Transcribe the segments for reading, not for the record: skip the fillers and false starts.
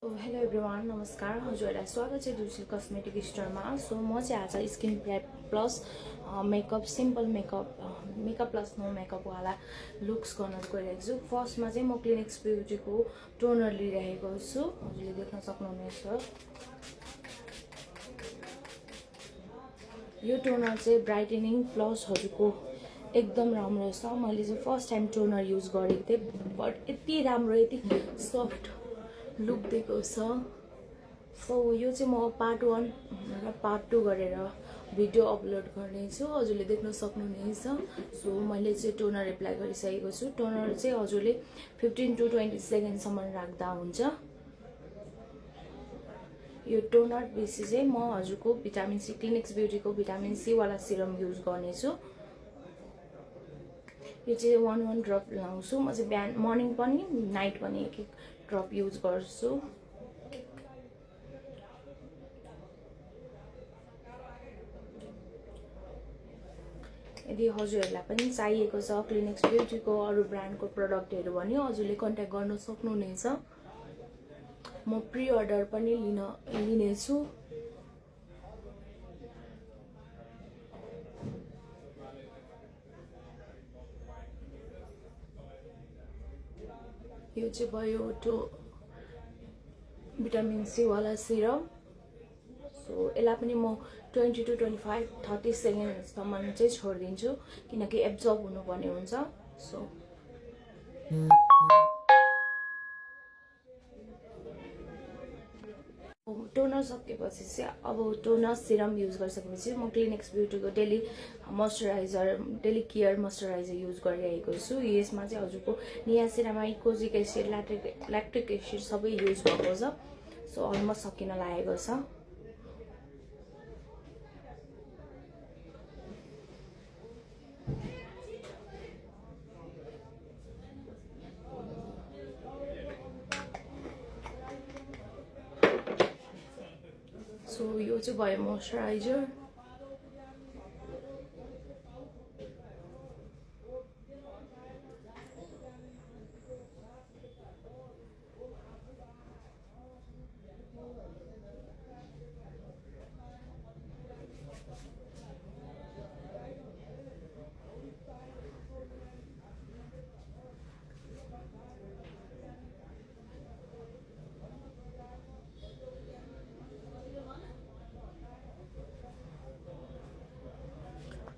Hello everyone नमस्कार हजुरहरूलाई स्वागत छ दुर्सिल कस्मेटिक स्टोरमा। सो म चाहिँ आज skin prep plus makeup simple makeup plus no मेकअपवाला लुक्स गर्न गइरहेको छु। फर्स्टमा चाहिँ म क्लिनिक्स ब्युटीको टोनर लिइरहेको छु, हजुरले देख्न सक्नुहुनेछ। यो टोनर चाहिँ ब्राइटेनिङ प्लस हजुरको एकदम राम्रो छ। मैले चाहिँ फर्स्ट टाइम टोनर युज गरेको थिएँ, बट यति राम्रो यति सफ्ट लुक दिएको छ। सो यो चाहिँ म पार्ट 1 र पार्ट 2 गरेर भिडियो अपलोड गर्नेछु, हजुरले देख्न सक्नुहुनेछ। सो मैले चाहिँ टोनर एप्लाई गरिसकेको छु। टोनर चाहिँ हजुरले 15 to 20 सेकेन्डसम्म राख्दा हुन्छ। यो टोनर बेसी चाहिँ म हजुरको भिटामिन सी क्लिनिक्स ब्युटीको भिटामिन सी वाला सिरम युज गर्नेछु। यो चाहिँ 1 ड्रप लाउँछु म चाहिँ, बिहान मर्निङ पनि नाइट पनि एक ड्रप युज गर्छु। यदि हजुरहरूलाई पनि चाहिएको छ क्लिनिक्स ब्युटीको अरू ब्रान्डको प्रडक्टहरू भने हजुरले कन्ट्याक्ट गर्न सक्नुहुनेछ। म प्री अर्डर पनि लिनेछु। यो चाहिँ भयो भिटामिन सी वाला सिरम। सो यसलाई पनि म 20 to 25 30 सेकेन्डसम्म चाहिँ छोडिदिन्छु, किनकि एब्जर्ब हुनुपर्ने हुन्छ। सो टोनर सकेपछि चाहिँ अब टोनर सिरम युज गरिसकेपछि म क्लिनिक्स ब्युटीको डेली केयर मोइस्चराइजर युज गरिरहेको छु। यसमा चाहिँ हजुरको niacinamide, kojic acid, lactic acid सबै युज भएको छ। सो अलमोस्ट सकिन लागेको छ। सो यो चाहिँ भयो मोइस्चराइजर।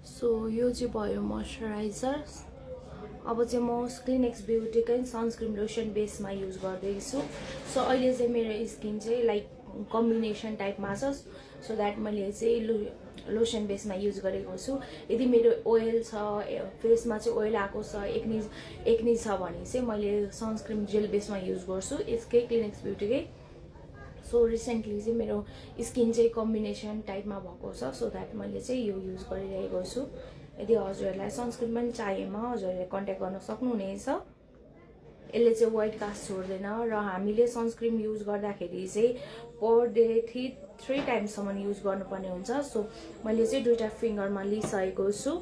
सो यो चाहिँ भयो मोइस्चराइजर। अब चाहिँ म क्लिनिक्स ब्युटीकै सनस्क्रिन लोसन बेसमा युज गर्दैछु। सो अहिले चाहिँ मेरो स्किन चाहिँ लाइक कम्बिनेसन टाइपमा छ, सो द्याट मैले चाहिँ लोसन बेसमा युज गरेको छु। यदि मेरो ओइल छ, फेसमा चाहिँ ओइल आएको छ, एक्नी छ भने चाहिँ मैले सनस्क्रिन जेल बेसमा युज गर्छु यसकै क्लिनिक्स ब्युटीकै। सो रिसेन्टली चाहिँ मेरो स्किन चाहिँ कम्बिनेसन टाइपमा भएको छ, सो द्याट मैले चाहिँ यो युज गरिरहेको छु। यदि हजुरहरूलाई सनस्क्रिन पनि चाहिएमा हजुरहरूले कन्ट्याक्ट गर्न सक्नुहुनेछ। यसले चाहिँ वाइट कास्ट छोड्दैन र हामीले सनस्क्रिन युज गर्दाखेरि चाहिँ पर डे 3 टाइम्ससम्म युज गर्नुपर्ने हुन्छ। सो मैले चाहिँ 2टा फिङ्गरमा लिइसकेको छु।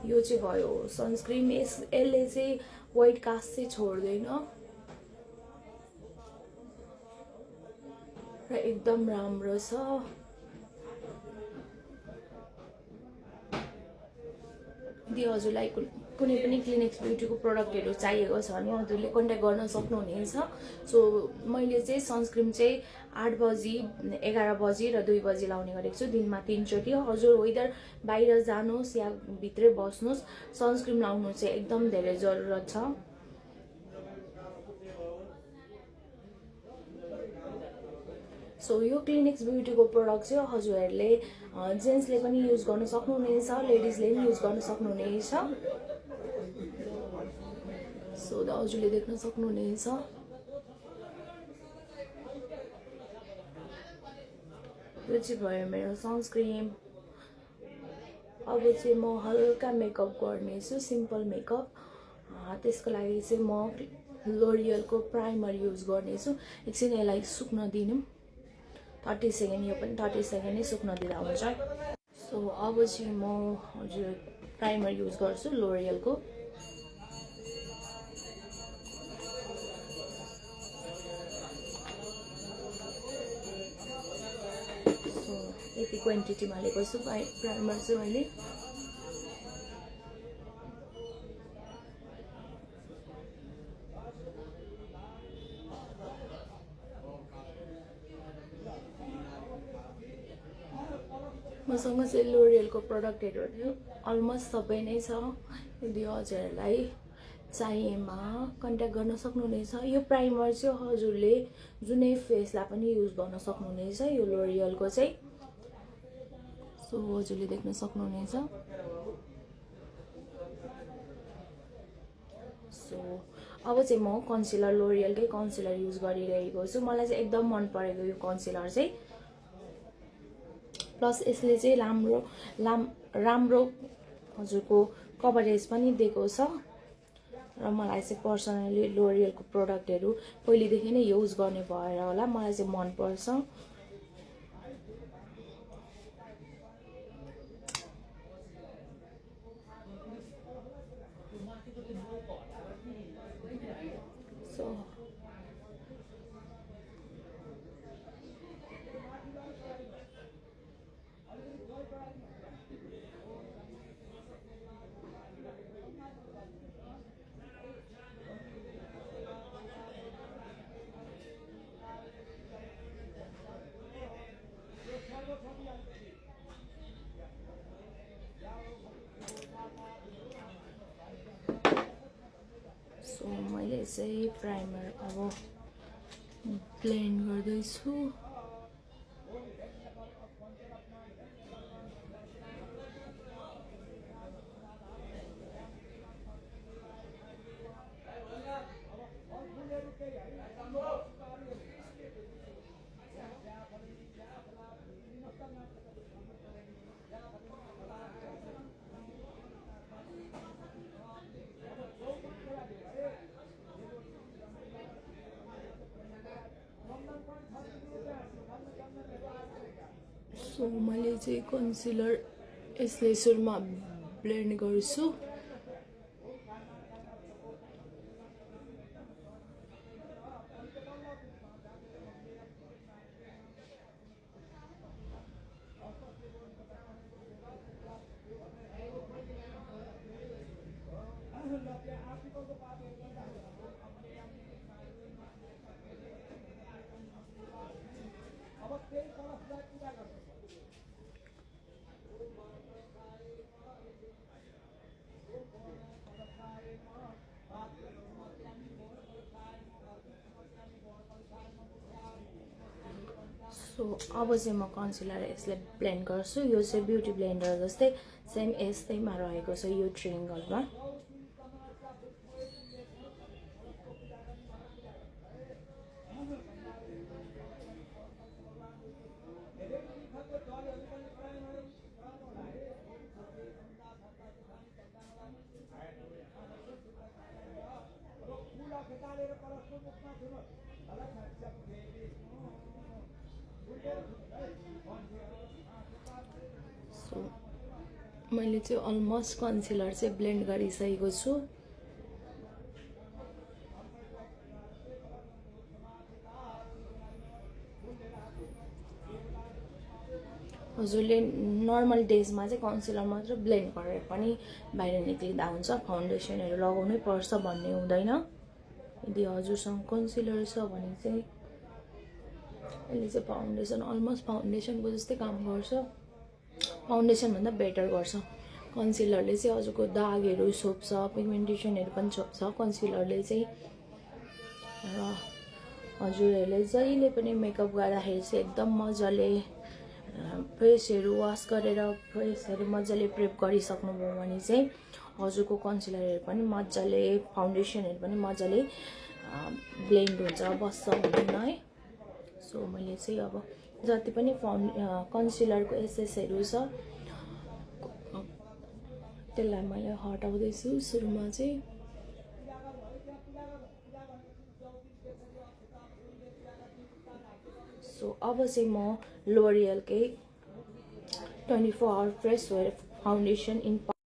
यो चाहिँ भयो सनस्क्रिन। यसले चाहिँ वाइट कास्ट चाहिँ छोड्दैन र एकदम राम्रो छ। यदि हजुरलाई कुनै पनि क्लिनिक्स ब्युटीको प्रडक्टहरू चाहिएको छ भने हजुरले कन्ट्याक्ट गर्न सक्नुहुनेछ। सो मैले चाहिँ सनस्क्रिन चाहिँ 8 बजी, 11 बजी र 2 बजी लाउने गरेको छु, दिनमा 3 चोटि। हजुर वेदर बाहिर जानुहोस् या भित्रै बस्नुहोस्, सनस्क्रिन लाउनु चाहिँ एकदम धेरै जरुरत छ। सो यो क्लिनिक्स ब्युटीको प्रडक्ट चाहिँ हजुरहरूले जेन्ट्सले पनि युज गर्न सक्नुहुनेछ, लेडिजले पनि युज गर्न सक्नुहुनेछ। सो हजुरले देख्न सक्नुहुनेछ। यो चाहिँ भयो मेरो सनस्क्रिन। अब चाहिँ म हल्का मेकअप गर्नेछु, सिम्पल मेकअप। त्यसको लागि चाहिँ म लोरियलको प्राइमर युज गर्नेछु। एकछिन यसलाई सुक्न दिनु, 30 सेकेन्ड, यो पनि 30 सेकेन्ड नै सुक्न दिँदा हुन्छ। सो अब चाहिँ म हजुर प्राइमर युज गर्छु लोरियलको। सो यति क्वान्टिटीमा हालेको छु प्राइमर चाहिँ मैले। मसँग चाहिँ लोरियलको प्रडक्टहरू अलमोस्ट सबै नै छ। यदि हजुरहरूलाई चाहिएमा कन्ट्याक्ट गर्न सक्नुहुनेछ। यो प्राइमर चाहिँ हजुरले जुनै फेसलाई पनि युज गर्न सक्नुहुनेछ यो लोरियलको चाहिँ। सो हजुरले देख्न सक्नुहुनेछ। सो अब चाहिँ म कन्सिलर लोरियलकै कन्सिलर युज गरिरहेको छु। मलाई चाहिँ एकदम मन परेको यो कन्सिलर चाहिँ। प्लस यसले चाहिँ राम्रो हजुरको कभरेज पनि दिएको छ। र मलाई चाहिँ पर्सनली लोरियलको प्रडक्टहरू पहिलेदेखि नै युज गर्ने भएर होला मलाई चाहिँ मन पर्छ। सो मैले चाहिँ प्राइमर अब ब्लेन्ड गर्दैछु। सो मैले चाहिँ कन्सिलर यसले सुरुमा ब्लेन्ड गर्छु। सो अब चाहिँ म कन्सिलर यसले ब्लेन्ड गर्छु। यो चाहिँ ब्युटी ब्लेन्डर जस्तै सेम यस्तैमा रहेको छ यो ट्रायङ्गलमा। सो मैले चाहिँ अलमोस्ट कन्सिलर चाहिँ ब्लेन्ड गरिसकेको छु। हजुरले नर्मल डेजमा चाहिँ कन्सिलर मात्र ब्लेन्ड गरेर पनि बाहिर निक्लिँदा हुन्छ, फाउन्डेसनहरू लगाउनै पर्छ भन्ने हुँदैन। यदि हजुरसँग कन्सिलर छ भने चाहिँ यसले चाहिँ फाउन्डेसन अलमोस्ट फाउन्डेसनको जस्तै काम गर्छ, फाउन्डेसनभन्दा बेटर गर्छ। कन्सिलरले चाहिँ हजुरको दागहरू छोप्छ, पिगमेन्टेसनहरू पनि छोप्छ कन्सिलरले चाहिँ। र हजुरहरूले जहिले पनि मेकअप गर्दाखेरि चाहिँ एकदम मजाले फेसहरू वास गरेर फेसहरू मजाले प्रेप गरिसक्नुभयो भने चाहिँ हजुरको कन्सिलरहरू पनि मजाले फाउन्डेसनहरू पनि मजाले ब्लेन्ड हुन्छ, बस्छ भनौँ न है। सो मैले चाहिँ अब जति पनि कन्सिलरको एसेसहरू छ त्यसलाई मैले हटाउँदैछु सुरुमा चाहिँ। सो अब चाहिँ म लोरियलकै 24 hour fresh wear foundation in